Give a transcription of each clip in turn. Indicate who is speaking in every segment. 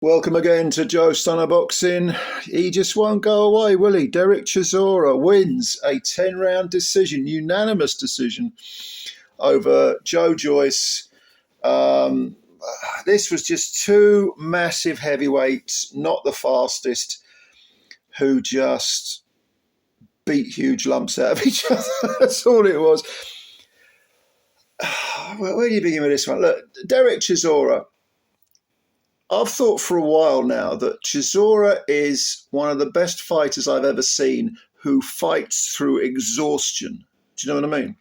Speaker 1: Welcome again to Joe Stunner Boxing. He just won't go away, will he? Derek Chisora wins a 10-round decision, unanimous decision over Joe Joyce. This was just two massive heavyweights, not the fastest, who just beat huge lumps out of each other. That's all it was. Where do you begin with this one? Look, Derek Chisora. I've thought for a while now that Chisora is one of the best fighters I've ever seen who fights through exhaustion. Do you know what I mean?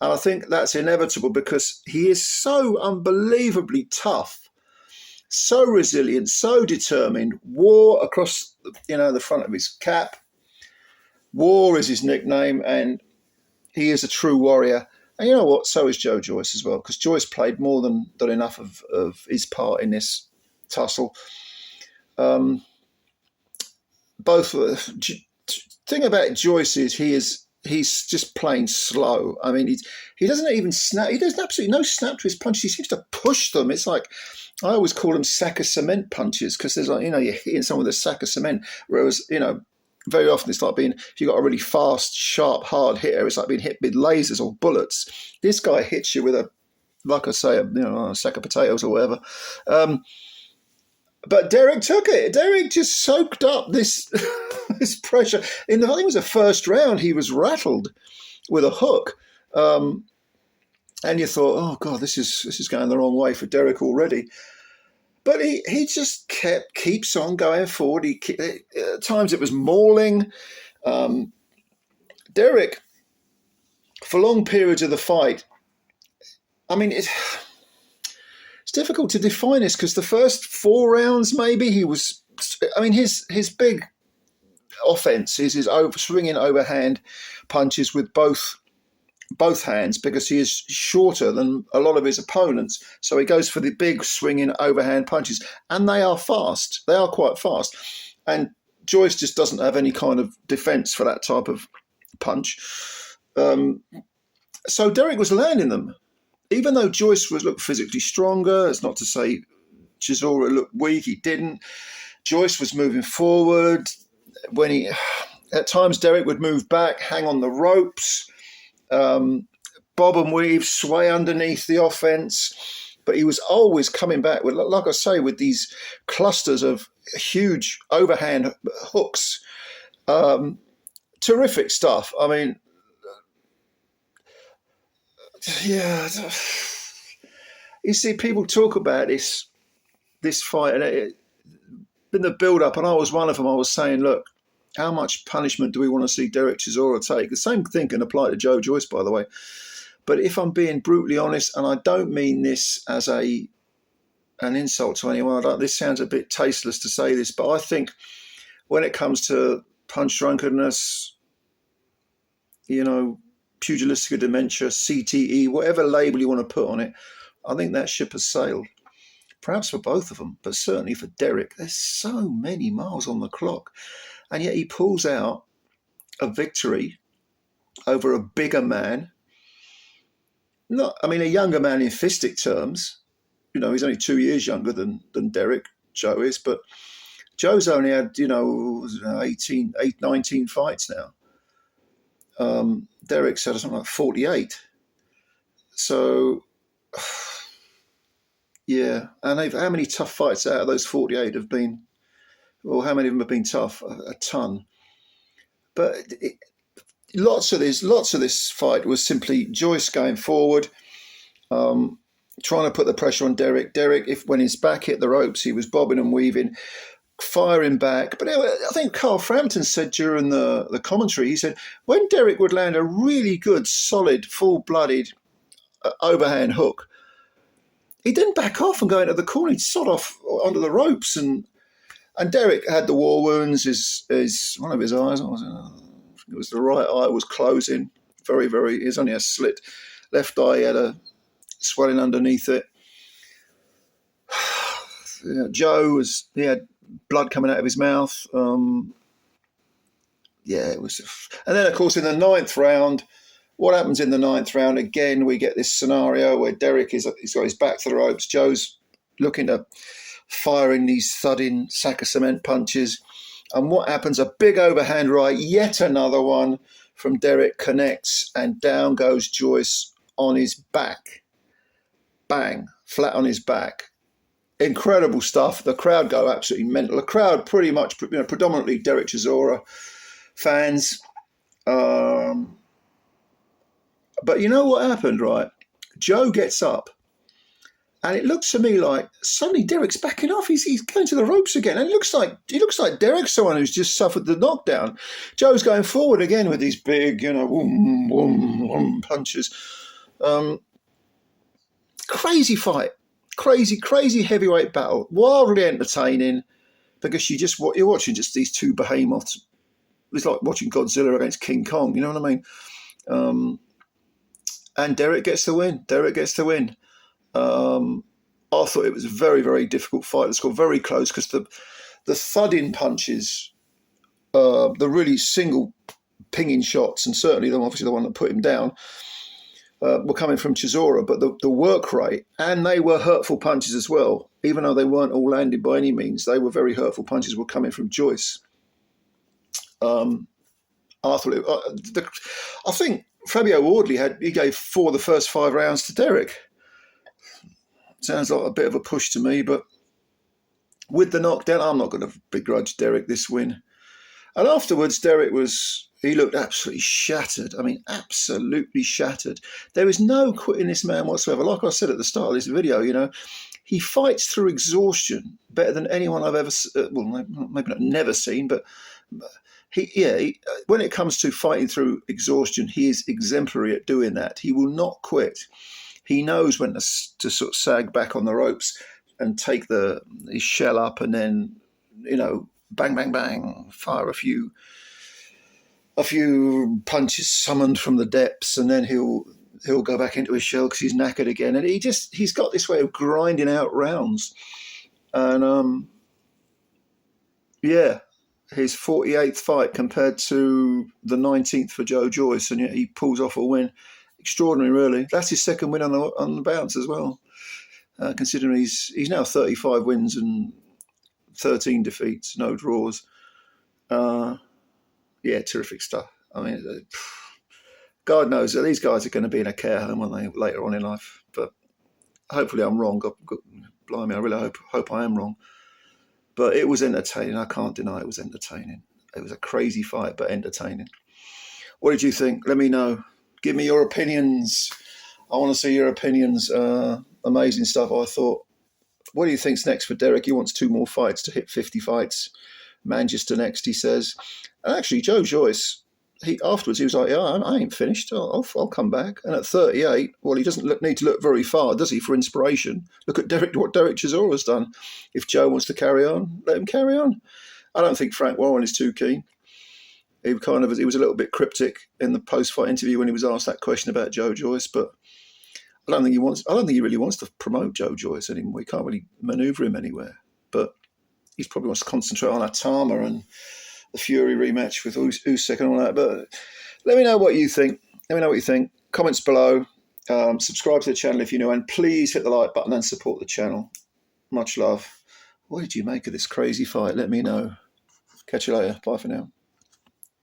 Speaker 1: And I think that's inevitable because he is so unbelievably tough, so resilient, so determined. War across, the front of his cap. War is his nickname, and he is a true warrior. And you know what? So is Joe Joyce as well, because Joyce played more than enough of his part in this tussle. Thing about Joyce is he's just plain slow. I mean, he doesn't even snap. He does absolutely no snap to his punches. He seems to push them. It's like, I always call them sack of cement punches, because there's like, you're hitting someone with a sack of cement, whereas very often it's like if you've got a really fast, sharp, hard hitter, it's like being hit with lasers or bullets. This guy hits you with a sack of potatoes or whatever. But Derek took it. Derek just soaked up this this pressure. I think it was the first round, he was rattled with a hook. And you thought, oh God, this is going the wrong way for Derek already. But he just keeps on going forward. At times it was mauling. Derek, for long periods of the fight, I mean, it's difficult to define this, because the first 4 rounds, maybe his big offense is his swinging overhand punches with both hands, because he is shorter than a lot of his opponents. So he goes for the big swinging overhand punches, and they are fast. They are quite fast. And Joyce just doesn't have any kind of defense for that type of punch. So Derek was landing them. Even though Joyce looked physically stronger, it's not to say Chisora looked weak. He didn't. Joyce was moving forward. At times Derek would move back, hang on the ropes, bob and weave, sway underneath the offense. But he was always coming back with, like I say, with these clusters of huge overhand hooks. Terrific stuff. I mean, yeah, you see, people talk about this fight, and in the build-up, and I was one of them. I was saying, look, how much punishment do we want to see Derek Chisora take? The same thing can apply to Joe Joyce, by the way. But if I'm being brutally honest, and I don't mean this as an insult to anyone, this sounds a bit tasteless to say this, but I think when it comes to punch drunkenness, pugilistic dementia, CTE, whatever label you want to put on it, I think that ship has sailed. Perhaps for both of them, but certainly for Derek. There's so many miles on the clock, and yet he pulls out a victory over a bigger man. A younger man in fistic terms. He's only 2 years younger than Derek, Joe is, but Joe's only had, 19 fights now. Derek said something like 48. So, yeah. And how many tough fights out of those 48 have been, or how many of them have been tough? A ton. But lots of this fight was simply Joyce going forward, trying to put the pressure on Derek. Derek, when his back hit the ropes, he was bobbing and weaving, firing back. But I think Carl Frampton said during the commentary, he said, when Derek would land a really good, solid, full-blooded overhand hook, he didn't back off and go into the corner. He'd sod off onto the ropes. And Derek had the war wounds. His one of his eyes, it was the right eye, was closing. Very, very, he was only a slit. Left eye, he had a swelling underneath it. Joe he had blood coming out of his mouth. It was. And then, of course, in the 9th round, what happens in the 9th round? Again, we get this scenario where Derek he's got his back to the ropes. Joe's looking to firing these thudding sack of cement punches. And what happens? A big overhand right, yet another one from Derek connects, and down goes Joyce on his back. Bang, flat on his back. Incredible stuff. The crowd go absolutely mental. The crowd pretty much, predominantly Derek Chisora fans. But you know what happened, right? Joe gets up, and it looks to me like suddenly Derek's backing off. He's going to the ropes again, and it looks like Derek's someone who's just suffered the knockdown. Joe's going forward again with these big, boom, boom, boom punches. Crazy fight, crazy heavyweight battle, wildly entertaining, because you're watching just these two behemoths. It's like watching Godzilla against King Kong. You know what I mean? And Derek gets the win. I thought it was a very, very difficult fight. It's got very close because the thudding punches, the really single pinging shots, and certainly obviously the one that put him down, were coming from Chisora. But the work rate, and they were hurtful punches as well, even though they weren't all landed by any means. They were very hurtful punches were coming from Joyce. I think Fabio Wardley gave 4 of the first 5 rounds to Derek. Sounds like a bit of a push to me, but with the knockdown, I'm not going to begrudge Derek this win. And afterwards, he looked absolutely shattered. I mean, absolutely shattered. There is no quitting this man whatsoever. Like I said at the start of this video, he fights through exhaustion better than anyone I've ever, maybe not never seen, but when it comes to fighting through exhaustion, he is exemplary at doing that. He will not quit. He knows when to sort of sag back on the ropes and take his shell up, and then, bang, bang, bang, fire a few punches summoned from the depths, and then he'll go back into his shell because he's knackered again. And he's got this way of grinding out rounds. And his 48th fight compared to the 19th for Joe Joyce, and yet he pulls off a win. Extraordinary, really. That's his second win on the bounce as well, considering he's now 35 wins and 13 defeats, no draws. Terrific stuff. I mean, God knows that these guys are going to be in a care home, aren't they, later on in life? But hopefully I'm wrong. God, blimey, I really hope I am wrong. But it was entertaining. I can't deny it was entertaining. It was a crazy fight, but entertaining. What did you think? Let me know. Give me your opinions. I want to see your opinions. Amazing stuff, I thought. What do you think's next for Derek? He wants 2 more fights to hit 50 fights. Manchester next, he says. And actually, Joe Joyce, afterwards he was like, I ain't finished. I'll come back. And at 38, well, he doesn't need to look very far, does he, for inspiration? Look at what Derek Chisora's done. If Joe wants to carry on, let him carry on. I don't think Frank Warren is too keen. He was a little bit cryptic in the post-fight interview when he was asked that question about Joe Joyce, but I don't think he really wants to promote Joe Joyce anymore. He can't really maneuver him anywhere. But he probably wants to concentrate on Atama and the Fury rematch with Usyk and all that. But let me know what you think. Comments below. Subscribe to the channel if you're new, and please hit the like button and support the channel. Much love. What did you make of this crazy fight? Let me know. Catch you later. Bye for now.